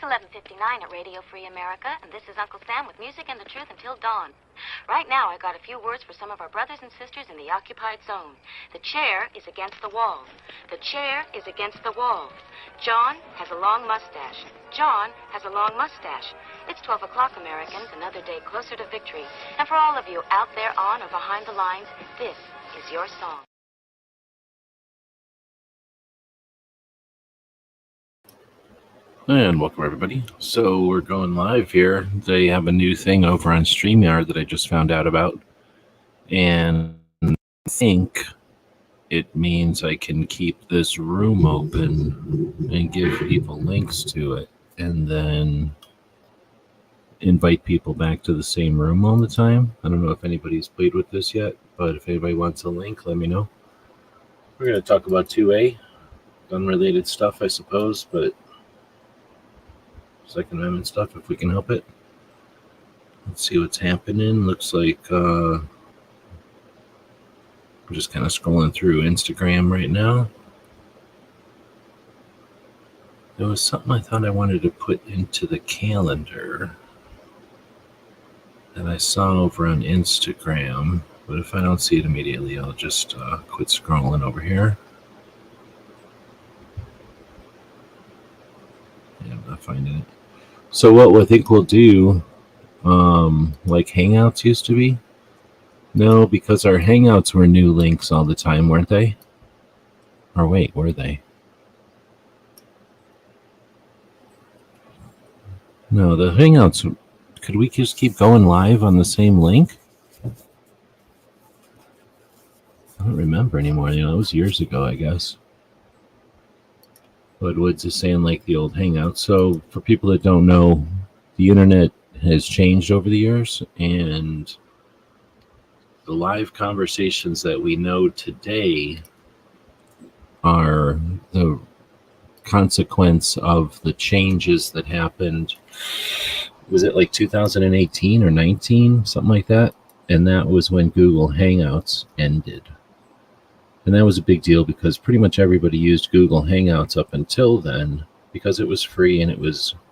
It's 11:59 at Radio Free America, and this is Uncle Sam with music and the truth until dawn. Right now, I got a few words for some of our brothers and sisters in the occupied zone. The chair is against the wall. The chair is against the wall. John has a long mustache. John has a long mustache. It's 12 o'clock, Americans, another day closer to victory. And for all of you out there on or behind the lines, this is your song. And welcome, everybody. So we're going live here. They have a new thing over on StreamYard that I just found out about. And I think it means I can keep this room open and give people links to it. And then invite people back to the same room all the time. I don't know if anybody's played with this yet, but if anybody wants a link, let me know. We're going to talk about 2A, gun-related stuff, I suppose, but Second Amendment stuff, if we can help it. Let's see what's happening. Looks like I'm just kind of scrolling through Instagram right now. There was something I thought I wanted to put into the calendar that I saw over on Instagram, but if I don't see it immediately, I'll just quit scrolling over here. Yeah, I'm not finding it. So what I think we'll do, like Hangouts used to be? No, because our Hangouts were new links all the time, weren't they? Or wait, were they? No, the Hangouts, could we just keep going live on the same link? I don't remember anymore. You know, it was years ago, I guess. But Woods is saying like the old Hangouts. So for people that don't know, the internet has changed over the years, and the live conversations that we know today are the consequence of the changes that happened. Was it like 2018 or 19, something like that? And that was when Google Hangouts ended. And that was a big deal because pretty much everybody used Google Hangouts up until then because it was free and it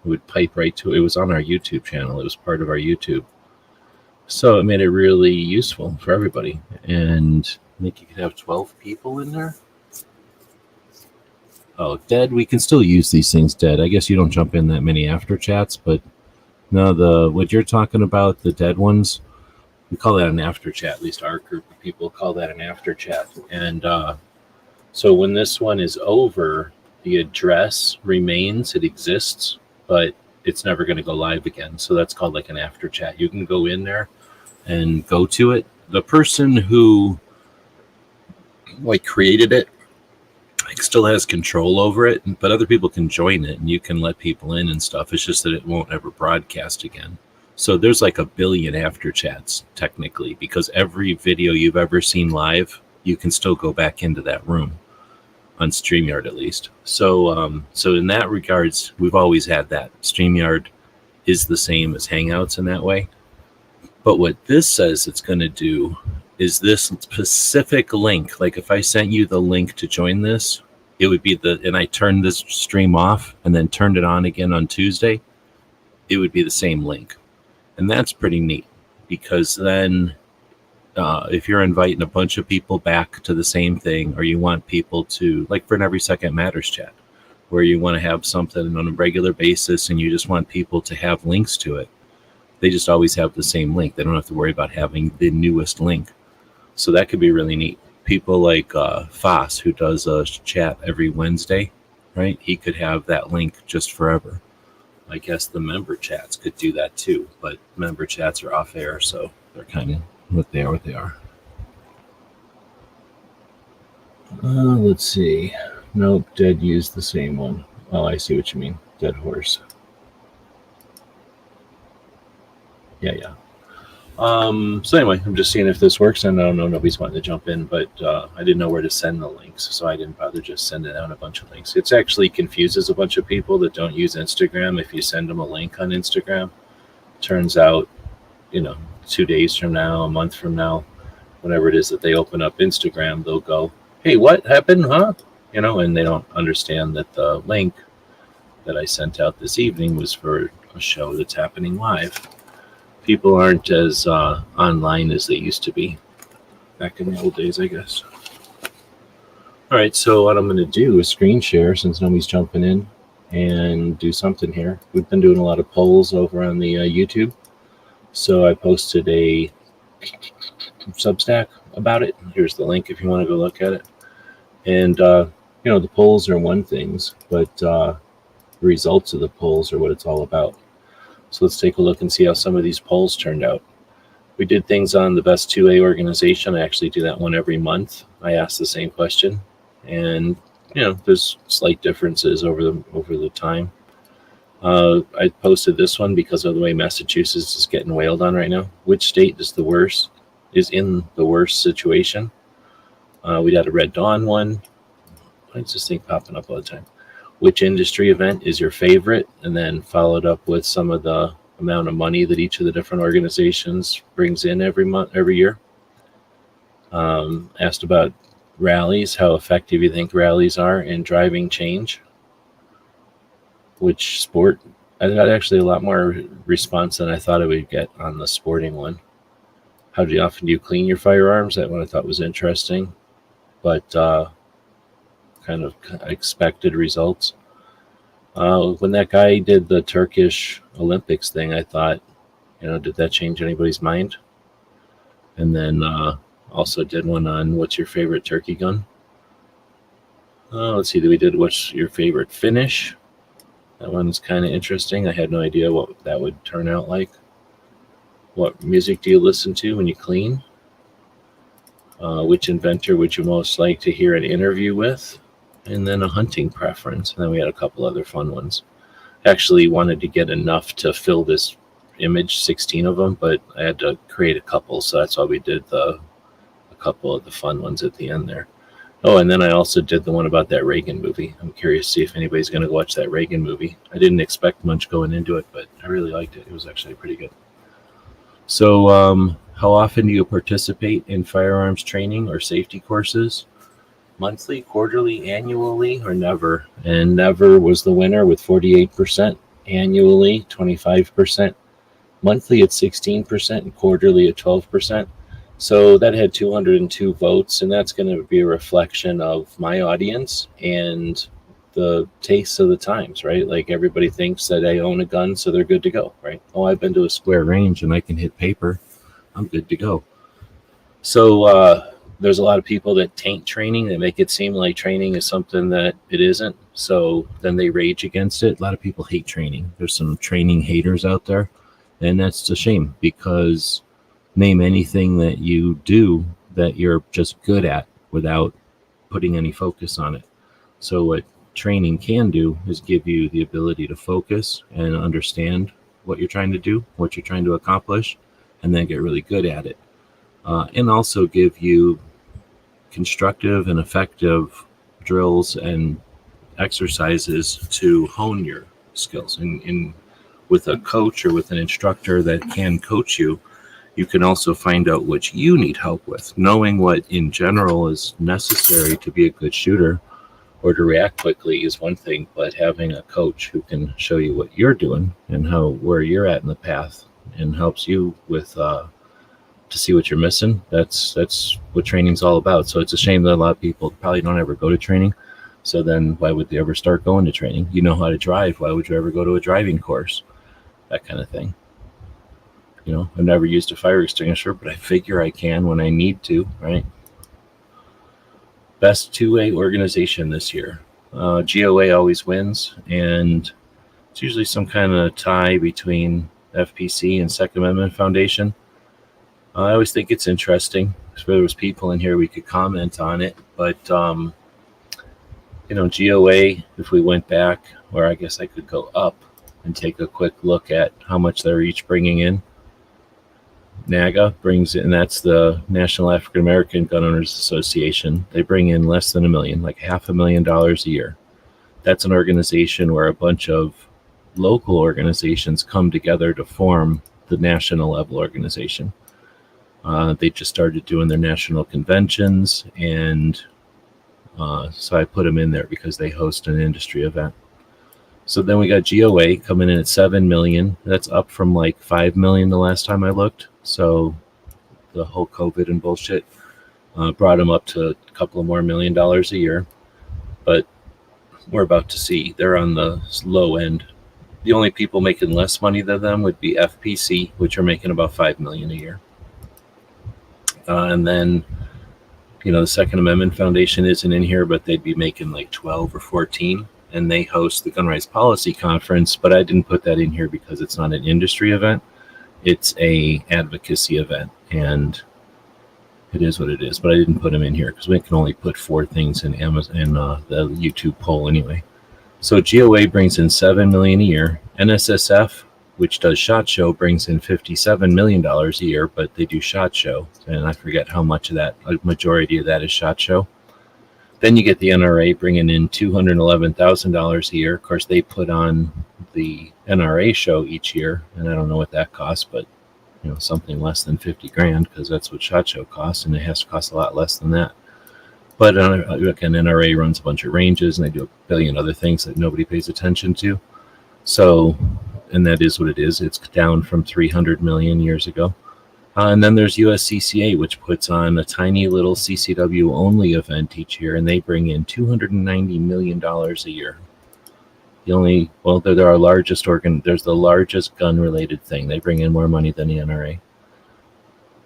would pipe right to it. It was on our YouTube channel. It was part of our YouTube. So it made it really useful for everybody. And I think you could have 12 people in there. Oh, Dead, we can still use these things, Dead. I guess you don't jump in that many after chats, but no, what you're talking about, the Dead ones, we call that an after chat. At least our group of people call that an after chat. And so when this one is over, the address remains, it exists, but it's never going to go live again. So that's called like an after chat. You can go in there and go to it. The person who like created it like still has control over it, but other people can join it and you can let people in and stuff. It's just that it won't ever broadcast again. So there's like 1 billion after chats technically, because every video you've ever seen live, you can still go back into that room on StreamYard at least. So so in that regards, we've always had that. StreamYard is the same as Hangouts in that way. But what this says it's going to do is this specific link. Like if I sent you the link to join this, it would be and I turned this stream off and then turned it on again on Tuesday, it would be the same link. And that's pretty neat because then if you're inviting a bunch of people back to the same thing, or you want people to, like for an Every Second Matters chat, where you want to have something on a regular basis and you just want people to have links to it, they just always have the same link. They don't have to worry about having the newest link. So that could be really neat. People like Foss, who does a chat every Wednesday, right? He could have that link just forever. I guess the member chats could do that too, but member chats are off air, so they're kind of what they are. Let's see. Nope, Dead used the same one. Oh, I see what you mean. Dead Horse. Yeah. So anyway, I'm just seeing if this works, and I don't know, nobody's wanting to jump in, but I didn't know where to send the links, so I didn't bother just sending out a bunch of links. It actually confuses a bunch of people that don't use Instagram. If you send them a link on Instagram, turns out, 2 days from now, a month from now, whenever it is that they open up Instagram, they'll go, hey, what happened, huh? And they don't understand that the link that I sent out this evening was for a show that's happening live. People aren't as online as they used to be back in the old days, I guess. All right, so what I'm going to do is screen share since nobody's jumping in and do something here. We've been doing a lot of polls over on the YouTube. So I posted a Substack about it. Here's the link if you want to go look at it. And, the polls are one thing, but the results of the polls are what it's all about. So let's take a look and see how some of these polls turned out. We did things on the best 2A organization. I actually do that one every month. I ask the same question. And, there's slight differences over the time. I posted this one because of the way Massachusetts is getting wailed on right now. Which state is in the worst situation? We got a Red Dawn one. Why is this thing popping up all the time? Which industry event is your favorite? And then followed up with some of the amount of money that each of the different organizations brings in every year. Asked about rallies, how effective you think rallies are in driving change. Which sport? I got actually a lot more response than I thought I would get on the sporting one. How often do you clean your firearms? That one I thought was interesting, but kind of expected results. When that guy did the Turkish Olympics thing, I thought, did that change anybody's mind? And then also did one on what's your favorite turkey gun? Let's see, we did what's your favorite finish? That one's kind of interesting. I had no idea what that would turn out like. What music do you listen to when you clean? Which inventor would you most like to hear an interview with? And then a hunting preference. And then we had a couple other fun ones. I actually wanted to get enough to fill this image, 16 of them, but I had to create a couple. So that's why we did a couple of the fun ones at the end there. Oh, and then I also did the one about that Reagan movie. I'm curious to see if anybody's going to watch that Reagan movie. I didn't expect much going into it, but I really liked it. It was actually pretty good. So how often do you participate in firearms training or safety courses? Monthly, quarterly, annually, or never? And never was the winner with 48%. Annually, 25%. Monthly at 16%, and quarterly at 12%. So that had 202 votes, and that's going to be a reflection of my audience and the tastes of the times, right? Like everybody thinks that I own a gun, so they're good to go, right? Oh, I've been to a square range and I can hit paper. I'm good to go. So there's a lot of people that taint training. They make it seem like training is something that it isn't. So then they rage against it. A lot of people hate training. There's some training haters out there, and that's a shame because name anything that you do that you're just good at without putting any focus on it. So what training can do is give you the ability to focus and understand what you're trying to do, what you're trying to accomplish, and then get really good at it. And also give you constructive and effective drills and exercises to hone your skills. And with a coach or with an instructor that can coach you, you can also find out what you need help with. Knowing what in general is necessary to be a good shooter or to react quickly is one thing, but having a coach who can show you what you're doing and where you're at in the path and helps you with to see what you're missing, that's what training's all about. So it's a shame that a lot of people probably don't ever go to training. So then why would they ever start going to training? You know how to drive. Why would you ever go to a driving course? That kind of thing. I've never used a fire extinguisher, but I figure I can when I need to, right? Best 2A organization this year. GOA always wins, and it's usually some kind of tie between FPC and Second Amendment Foundation. I always think it's interesting. If there was people in here, we could comment on it. But, GOA, if we went back, or I guess I could go up and take a quick look at how much they're each bringing in. NAGA brings in, that's the National African American Gun Owners Association. They bring in less than $1 million, like $500,000 a year. That's an organization where a bunch of local organizations come together to form the national level organization. They just started doing their national conventions, and so I put them in there because they host an industry event. So then we got GOA coming in at 7 million. That's up from like 5 million the last time I looked. So the whole COVID and bullshit brought them up to a couple of more $1 million a year. But we're about to see they're on the low end. The only people making less money than them would be FPC, which are making about 5 million a year. And then, the Second Amendment Foundation isn't in here, but they'd be making like 12 or 14. And they host the Gun Rights Policy Conference, but I didn't put that in here because it's not an industry event. It's a advocacy event, and it is what it is. But I didn't put them in here because we can only put 4 things in Amazon and the YouTube poll anyway. So GOA brings in 7 million a year. NSSF, which does SHOT Show, brings in $57 million a year, but they do SHOT Show, and I forget how much of that, a majority of that is SHOT Show. Then you get the NRA bringing in $211,000 a year. Of course, they put on the NRA show each year, and I don't know what that costs, but something less than $50,000 because that's what SHOT Show costs, and it has to cost a lot less than that. But again, NRA runs a bunch of ranges, and they do a billion other things that nobody pays attention to. So, and that is what it is. It's down from 300 million years ago. And then there's USCCA, which puts on a tiny little CCW only event each year, and they bring in $290 million a year. They're our largest there's the largest gun-related thing. They bring in more money than the NRA.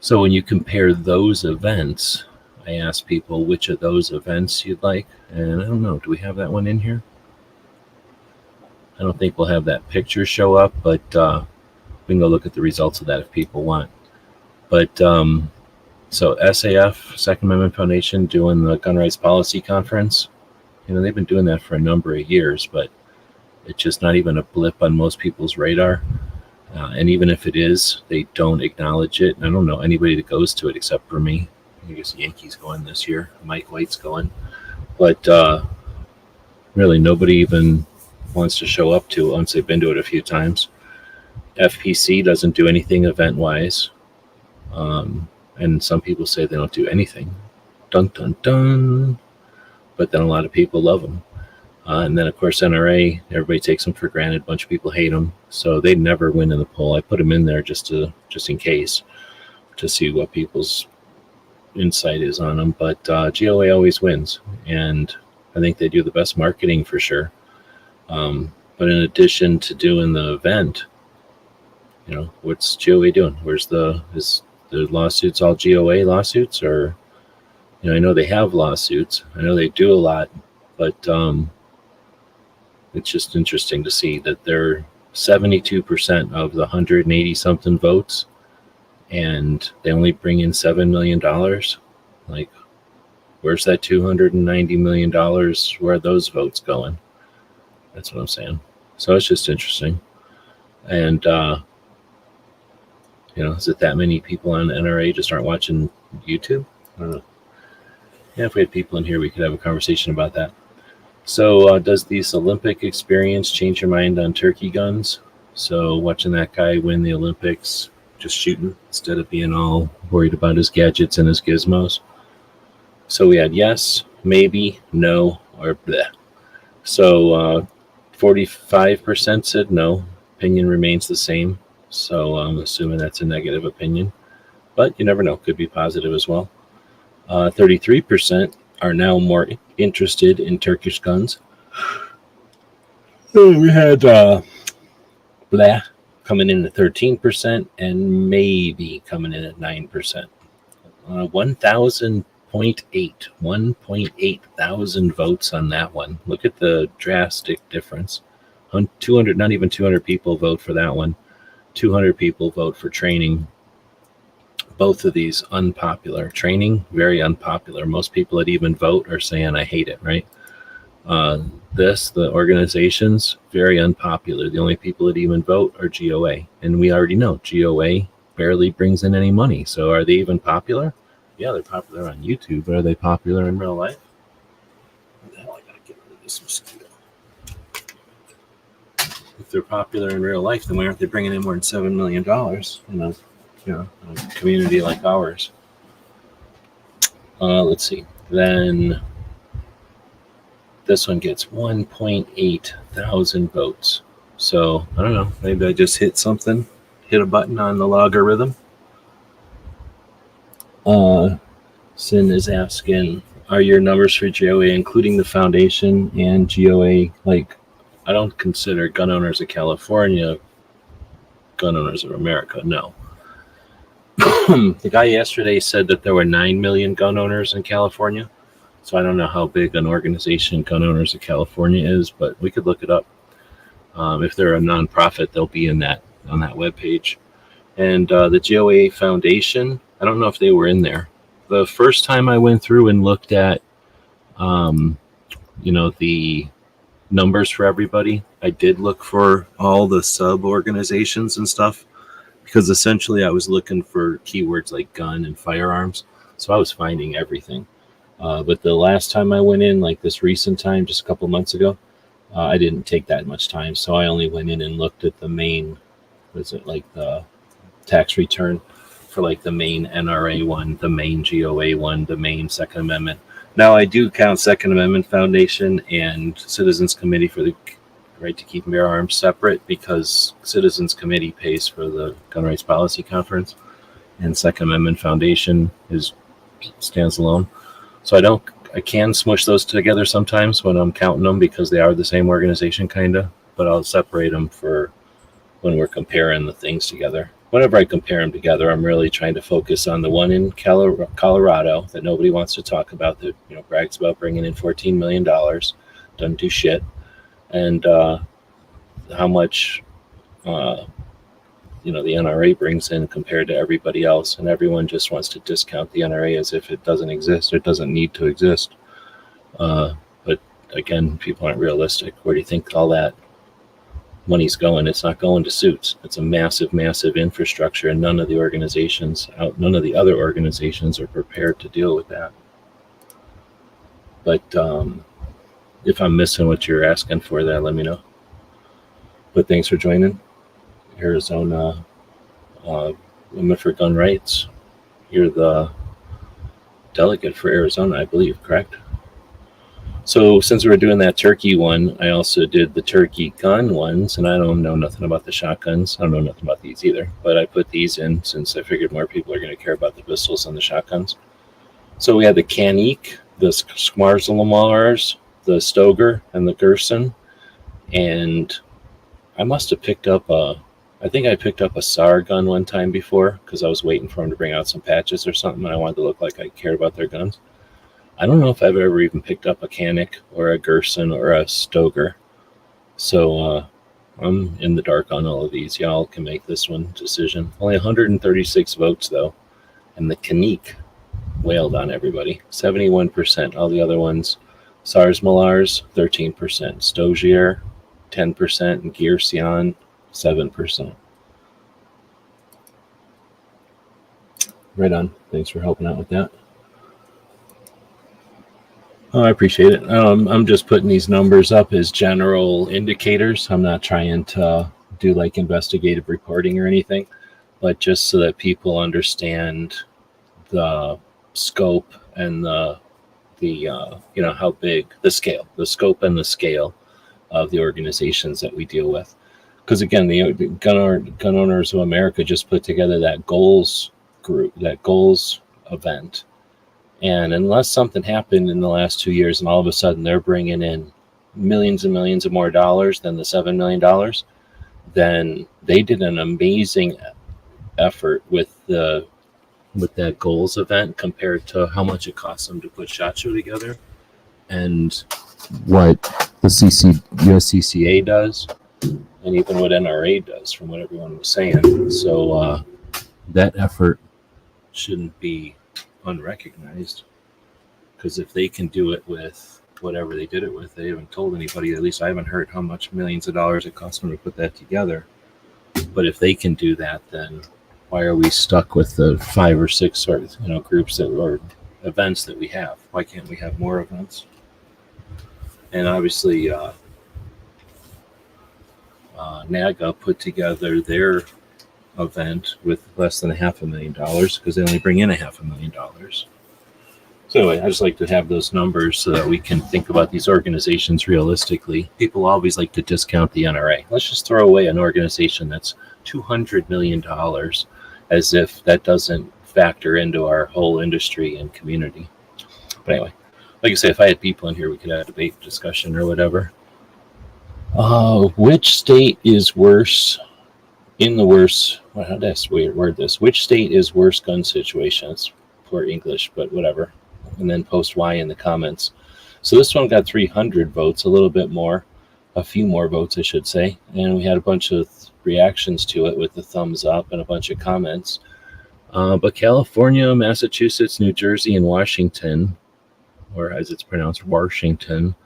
So when you compare those events, I asked people which of those events you'd like, and I don't know, do we have that one in here? I don't think we'll have that picture show up, but we can go look at the results of that if people want. But so SAF, Second Amendment Foundation, doing the Gun Rights Policy Conference, they've been doing that for a number of years, but it's just not even a blip on most people's radar. And even if it is, they don't acknowledge it. I don't know anybody that goes to it except for me. I guess Yankees going this year. Mike White's going. But really, nobody even wants to show up to it once they've been to it a few times. FPC doesn't do anything event-wise. And some people say they don't do anything. Dun, dun, dun. But then a lot of people love them. And then, of course, NRA, everybody takes them for granted. A bunch of people hate them. So they never win in the poll. I put them in there just in case, to see what people's insight is on them. But GOA always wins. And I think they do the best marketing for sure. But in addition to doing the event, what's GOA doing? Is the lawsuits all GOA lawsuits? Or, I know they have lawsuits. I know they do a lot. But it's just interesting to see that they're 72% of the 180-something votes, and they only bring in $7 million. Like, where's that $290 million? Where are those votes going? That's what I'm saying. So it's just interesting. And, is it that many people on NRA just aren't watching YouTube? I don't know. Yeah, if we had people in here, we could have a conversation about that. So does this Olympic experience change your mind on turkey guns? So watching that guy win the Olympics, just shooting instead of being all worried about his gadgets and his gizmos. So we had yes, maybe, no, or bleh. So 45% said no. Opinion remains the same. So I'm assuming that's a negative opinion. But you never know. Could be positive as well. 33% are now more interested in Turkish guns. We had blah coming in at 13% and maybe coming in at 9%. 1.8 thousand votes on that one. Look at the drastic difference. 200, not even 200 people vote for that one. 200 people vote for training. Both of these unpopular. Training, very unpopular. Most people that even vote are saying, I hate it, right? The organizations, very unpopular. The only people that even vote are GOA. And we already know GOA barely brings in any money. So are they even popular? Yeah, they're popular on YouTube, but are they popular in real life? What the hell, I gotta get rid of this mosquito. If they're popular in real life, then why aren't they bringing in more than $7 million in a community like ours? Let's see. Then This one gets 1.8 thousand votes. So I don't know. Maybe I just hit a button on the logarithm. Sin is asking, are your numbers for GOA including the foundation and GOA? Like, I don't consider gun owners of California gun owners of America. No. The guy yesterday said that there were 9 million gun owners in California. So I don't know how big an organization Gun Owners of California is, but we could look it up. If they're a nonprofit, they'll be on that webpage. And the GOA Foundation, I don't know if they were in there. The first time I went through and looked at, the numbers for everybody, I did look for all the sub-organizations and stuff, because essentially I was looking for keywords like gun and firearms. So I was finding everything. But the last time I went in, like this recent time, just a couple months ago, I didn't take that much time. So I only went in and looked at the main, the tax return for like the main NRA one, the main GOA one, the main Second Amendment. Now I do count Second Amendment Foundation and Citizens Committee for the right to keep and bear arms separate, because Citizens Committee pays for the Gun Rights Policy Conference and Second Amendment Foundation stands alone. So I can smush those together sometimes when I'm counting them, because they are the same organization, kind of, but I'll separate them for when we're comparing the things together. Whenever I compare them together, I'm really trying to focus on the one in Colorado that nobody wants to talk about, that brags about bringing in $14 million, doesn't do shit, and how much the NRA brings in compared to everybody else, and everyone just wants to discount the NRA as if it doesn't exist or doesn't need to exist. But again, people aren't realistic. Where do you think all that money's going? It's not going to suits. It's a massive, massive infrastructure, and none of the other organizations are prepared to deal with that. But if I'm missing what you're asking for there, let me know. But thanks for joining. Arizona Women for Gun Rights. You're the delegate for Arizona, I believe, correct? So since we're doing that turkey one, I also did the turkey gun ones, and I don't know nothing about the shotguns. I don't know nothing about these either, but I put these in since I figured more people are going to care about the pistols than the shotguns. So we had the Canik, the Schmarzlamars, the Stoger, and the Gerson, and I must have picked up I think I picked up a SAR gun one time before, because I was waiting for them to bring out some patches or something, and I wanted to look like I cared about their guns. I don't know if I've ever even picked up a Canik or a Gerson or a Stoger. So I'm in the dark on all of these. Y'all can make this one decision. Only 136 votes, though. And the Canik wailed on everybody. 71%. All the other ones, SARS Malars, 13%. Stogier, 10%. And Gearsion, 7%. Right on. Thanks for helping out with that. Oh, I appreciate it. I'm just putting these numbers up as general indicators. I'm not trying to do like investigative reporting or anything, but just so that people understand the scope and the how big the scope and the scale of the organizations that we deal with. Because again, the Gun Owners of America just put together that goals group, that goals event. And unless something happened in the last 2 years and all of a sudden they're bringing in millions and millions of more dollars than the $7 million, then they did an amazing effort with that goals event compared to how much it costs them to put SHOT Show together and what the USCCA does and even what NRA does, from what everyone was saying. So that effort shouldn't be unrecognized, because if they can do it with whatever they did it with, they haven't told anybody. At least I haven't heard how much millions of dollars it cost them to put that together. But if they can do that, then why are we stuck with the 5 or 6 groups or events that we have? Why can't we have more events? And obviously NAGA put together their event with less than $500,000, because they only bring in $500,000. So anyway, I just like to have those numbers so that we can think about these organizations realistically. People always like to discount the NRA. Let's just throw away an organization that's $200 million as if that doesn't factor into our whole industry and community. But anyway, like I say, if I had people in here, we could have a debate discussion or whatever. Which state is worse in the worst? Well, how does I word this? Which state is worse gun situations? Poor English, but whatever. And then post Y in the comments. So this one got 300 votes, a little bit more, a few more votes, I should say. And we had a bunch of reactions to it with the thumbs up and a bunch of comments. But California, Massachusetts, New Jersey, and Washington, or as it's pronounced, Washington,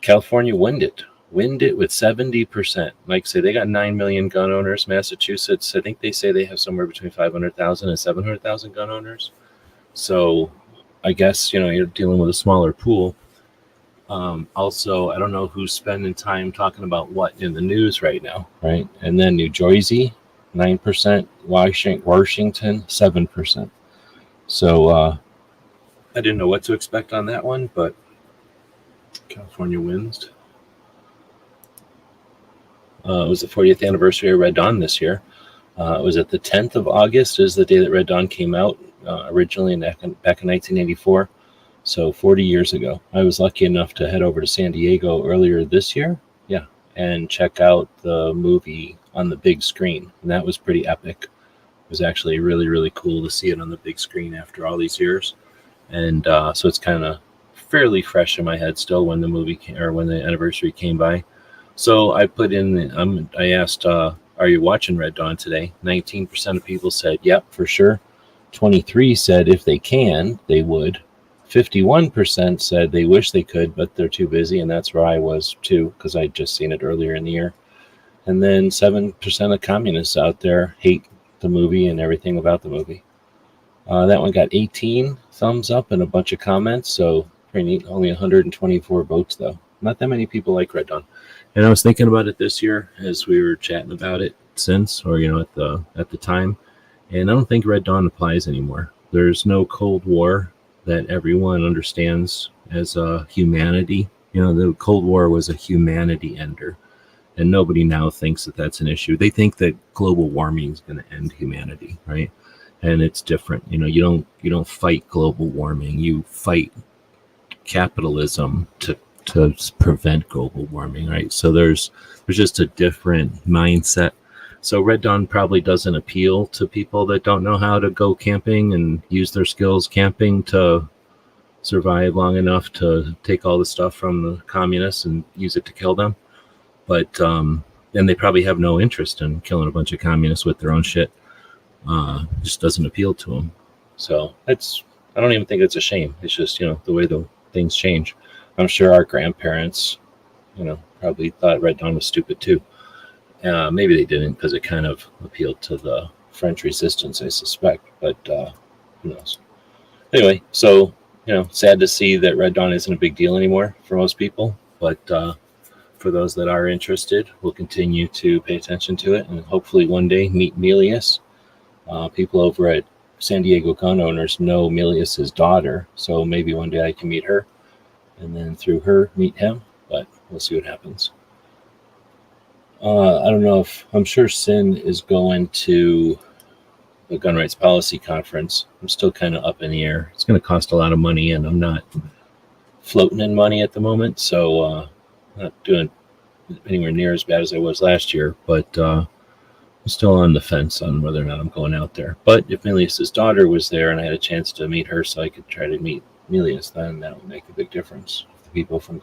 California win it with 70%. Like say they got 9 million gun owners. Massachusetts, I think they say they have somewhere between 500,000 and 700,000 gun owners. So I guess, you're dealing with a smaller pool. Also, I don't know who's spending time talking about what in the news right now, right? And then New Jersey, 9%, Washington, 7%. So I didn't know what to expect on that one, but California wins. It was the 40th anniversary of Red Dawn this year. It was at the 10th of August is the day that Red Dawn came out, originally back in 1984. So 40 years ago. I was lucky enough to head over to San Diego earlier this year. Yeah. And check out the movie on the big screen. And that was pretty epic. It was actually really, really cool to see it on the big screen after all these years. And so it's kind of fairly fresh in my head still when the movie came, or when the anniversary came by. So I put in, I asked, are you watching Red Dawn today? 19% of people said, yep, for sure. 23 said if they can, they would. 51% said they wish they could, but they're too busy, and that's where I was too, because I'd just seen it earlier in the year. And then 7% of communists out there hate the movie and everything about the movie. That one got 18 thumbs up and a bunch of comments, so pretty neat. Only 124 votes, though. Not that many people like Red Dawn. And I was thinking about it this year as we were chatting about it since, or at the time, and I don't think Red Dawn applies anymore. There's no Cold War that everyone understands as a humanity. The Cold War was a humanity ender, and nobody now thinks that that's an issue. They think that global warming is going to end humanity, right? And it's different. You don't fight global warming. You fight capitalism to prevent global warming, right? So there's just a different mindset. So Red Dawn probably doesn't appeal to people that don't know how to go camping and use their skills camping to survive long enough to take all the stuff from the communists and use it to kill them. But then they probably have no interest in killing a bunch of communists with their own shit. Just doesn't appeal to them. So I don't even think it's a shame. It's just, the way the things change. I'm sure our grandparents, probably thought Red Dawn was stupid too. Maybe they didn't because it kind of appealed to the French resistance, I suspect. But who knows? Anyway, so, sad to see that Red Dawn isn't a big deal anymore for most people. But for those that are interested, we'll continue to pay attention to it and hopefully one day meet Melius. People over at San Diego Gun Owners know Melius's daughter, so maybe one day I can meet her. And then through her, meet him, but we'll see what happens. I don't know I'm sure Sin is going to the Gun Rights Policy Conference. I'm still kind of up in the air. It's going to cost a lot of money, and I'm not floating in money at the moment, so I'm not doing anywhere near as bad as I was last year, but I'm still on the fence on whether or not I'm going out there. But if Melius's daughter was there and I had a chance to meet her so I could try to meet Melius, then that would make a big difference. If the people from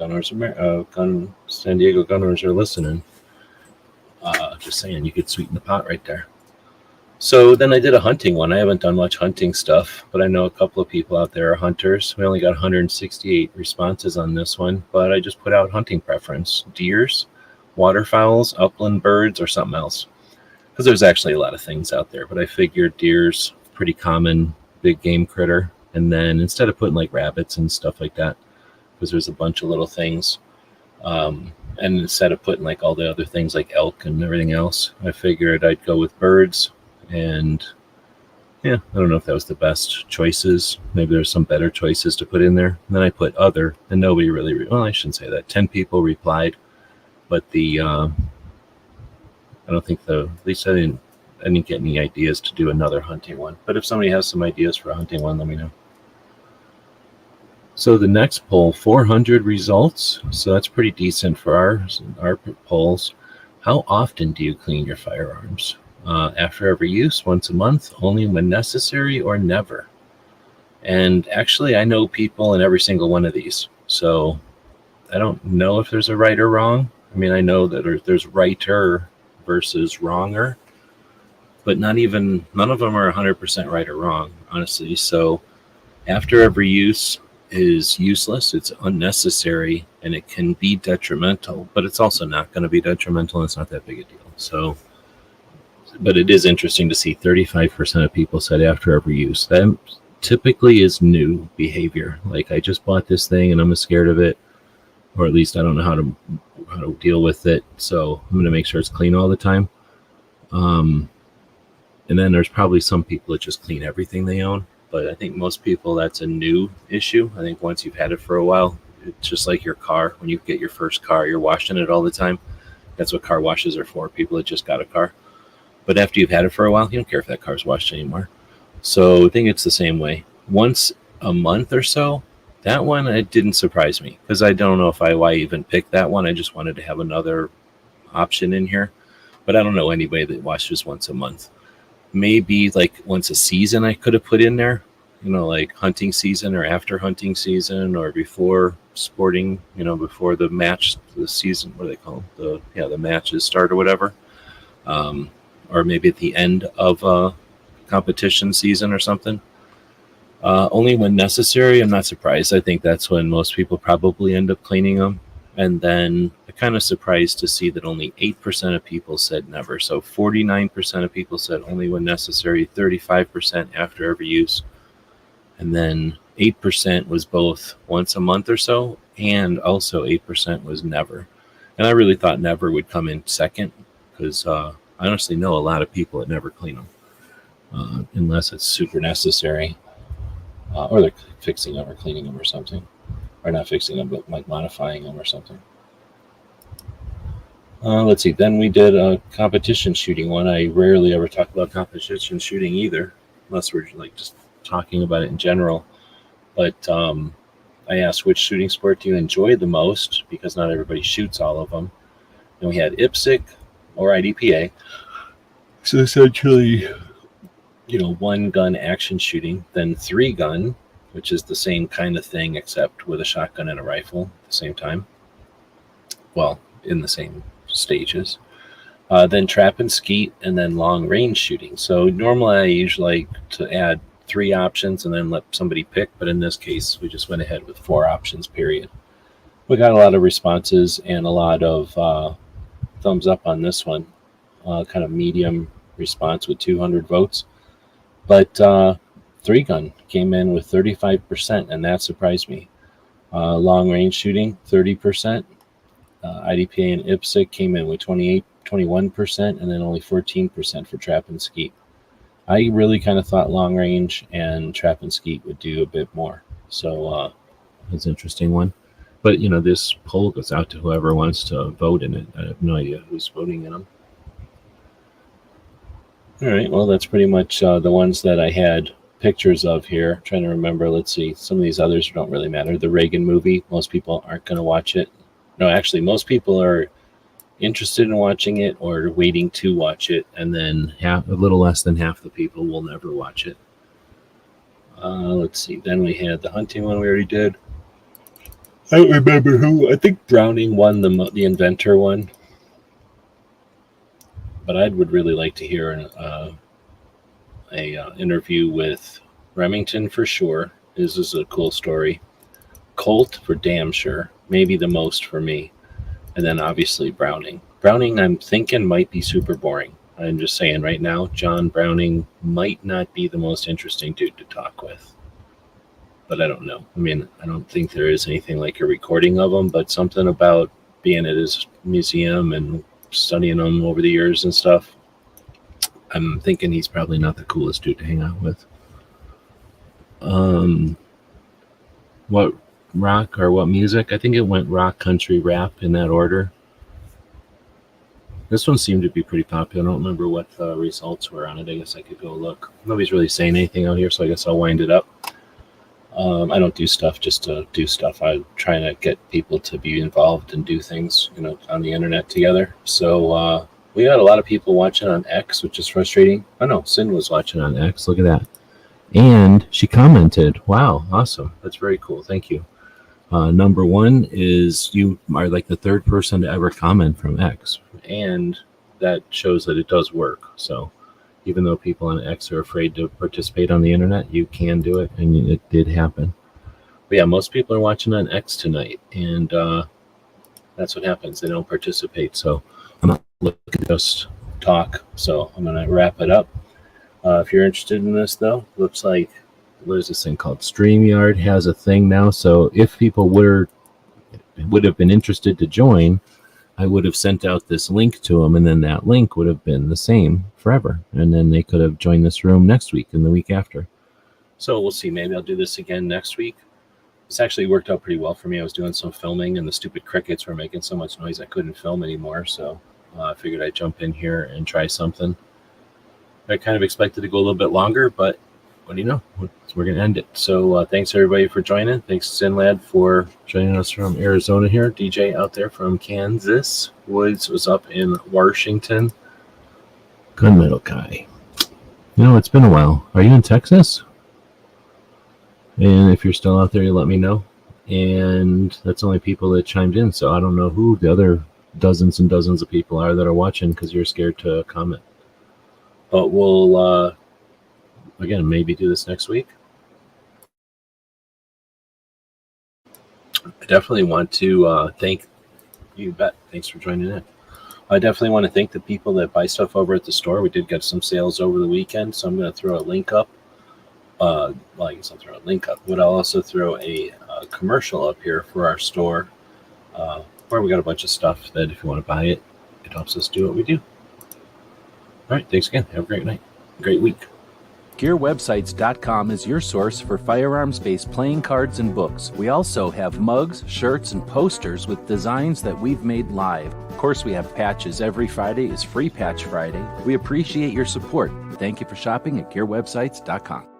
San Diego Gun Owners are listening, just saying, you could sweeten the pot right there. So then I did a hunting one. I haven't done much hunting stuff, but I know a couple of people out there are hunters. We only got 168 responses on this one, but I just put out hunting preference: deers, waterfowls, upland birds, or something else. Because there's actually a lot of things out there, but I figured deer's pretty common big game critter. And then instead of putting like rabbits and stuff like that, because there's a bunch of little things, and instead of putting like all the other things like elk and everything else, I figured I'd go with birds and Yeah, I don't know if that was the best choices. Maybe there's some better choices to put in there. And then I put other, and nobody really, well, I shouldn't say that. 10 people replied, but I don't think at least I didn't get any ideas to do another hunting one. But if somebody has some ideas for a hunting one, let me know. So the next poll, 400 results. So that's pretty decent for our polls. How often do you clean your firearms? After every use, once a month, only when necessary, or never? And actually, I know people in every single one of these. So I don't know if there's a right or wrong. I mean, I know that there's righter versus wronger, but none of them are 100% right or wrong, honestly. So after every use is useless, it's unnecessary, and it can be detrimental, but it's also not going to be detrimental, and it's not that big a deal. So, but it is interesting to see 35% of people said after every use. That typically is new behavior. Like, I just bought this thing and I'm scared of it, or at least I don't know how to deal with it, so I'm going to make sure it's clean all the time. And then there's probably some people that just clean everything they own. But I think most people, that's a new issue. I think once you've had it for a while, it's just like your car. When you get your first car, you're washing it all the time. That's what car washes are for, people that just got a car. But after you've had it for a while, you don't care if that car's washed anymore. So I think it's the same way. Once a month or so, that one, it didn't surprise me, because I don't know why I even picked that one. I just wanted to have another option in here. But I don't know anybody that washes once a month. Maybe like once a season I could have put in there, like hunting season or after hunting season or before sporting, before the match, the season, what do they call them? The matches start or whatever. Or maybe at the end of a competition season or something. Only when necessary. I'm not surprised. I think that's when most people probably end up cleaning them. And then I'm kind of surprised to see that only 8% of people said never. So 49% of people said only when necessary, 35% after every use. And then 8% was both once a month or so, and also 8% was never. And I really thought never would come in second, because I honestly know a lot of people that never clean them, unless it's super necessary, or they're fixing them or cleaning them or something. Or not fixing them, but like modifying them or something. Let's see. Then we did a competition shooting one. I rarely ever talk about competition shooting either, unless we're like just talking about it in general. But I asked, which shooting sport do you enjoy the most? Because not everybody shoots all of them. And we had IPSC or IDPA. So essentially, one gun action shooting, then 3-gun, which is the same kind of thing except with a shotgun and a rifle at the same time. Well, in the same stages. Then trap and skeet, and then long range shooting. So normally I usually like to add 3 options and then let somebody pick, but in this case we just went ahead with 4 options, period. We got a lot of responses and a lot of thumbs up on this one. Kind of medium response with 200 votes. But 3-gun came in with 35%, and that surprised me. Long range shooting, 30%. IDPA and IPSC came in with 21%, and then only 14% for trap and skeet. I really kind of thought long range and trap and skeet would do a bit more. So that's an interesting one. But, this poll goes out to whoever wants to vote in it. I have no idea who's voting in them. All right, well, that's pretty much the ones that I had pictures of here. I'm trying to remember, let's see, some of these others don't really matter. The Reagan movie, most people aren't going to watch it. No, actually, most people are interested in watching it or waiting to watch it, and then a little less than half the people will never watch it. Let's see, then we had the hunting one we already did. I don't remember who. I think Browning won the inventor one. But I would really like to hear an interview with Remington for sure. This is a cool story. Colt for damn sure. Maybe the most for me. And then obviously Browning. Browning, I'm thinking, might be super boring. I'm just saying right now, John Browning might not be the most interesting dude to talk with. But I don't know. I mean, I don't think there is anything like a recording of him, but something about being at his museum and studying them over the years and stuff. I'm thinking he's probably not the coolest dude to hang out with. What rock or what music? I think it went rock, country, rap in that order. This one seemed to be pretty popular. I don't remember what the results were on it. I guess I could go look. Nobody's really saying anything out here, so I guess I'll wind it up. I don't do stuff just to do stuff. I try to get people to be involved and do things, on the internet together. So we had a lot of people watching on X, which is frustrating. Oh no, Sin was watching on X. Look at that. And she commented. Wow, awesome. That's very cool. Thank you. Number one is you are like the third person to ever comment from X. And that shows that it does work. So even though people on X are afraid to participate on the internet, you can do it, and it did happen. But yeah, most people are watching on X tonight, and that's what happens. They don't participate. So I'm not looking to just talk. So I'm going to wrap it up. If you're interested in this, though, looks like, what is this thing called? StreamYard has a thing now. So if people would have been interested to join, I would have sent out this link to them, and then that link would have been the same forever. And then they could have joined this room next week and the week after. So we'll see. Maybe I'll do this again next week. This actually worked out pretty well for me. I was doing some filming, and the stupid crickets were making so much noise I couldn't film anymore. So I figured I'd jump in here and try something. I kind of expected to go a little bit longer, but what do you know? We're going to end it. So thanks, everybody, for joining. Thanks, Sinlad, for joining us from Arizona here. DJ out there from Kansas. Woods was up in Washington. Gunmetal Kai. It's been a while. Are you in Texas? And if you're still out there, you let me know. And that's only people that chimed in, so I don't know who the other dozens and dozens of people are that are watching because you're scared to comment. But we'll, again, maybe do this next week. I definitely want to thank you. Thanks for joining in. I definitely want to thank the people that buy stuff over at the store. We did get some sales over the weekend, so I'm going to throw a link up. I guess I'll throw a link up, but I'll also throw a commercial up here for our store where we got a bunch of stuff that if you want to buy it, it helps us do what we do. All right, thanks again. Have a great night. Great week. GearWebsites.com is your source for firearms-based playing cards and books. We also have mugs, shirts, and posters with designs that we've made live. Of course, we have patches. Every Friday is Free Patch Friday. We appreciate your support. Thank you for shopping at GearWebsites.com.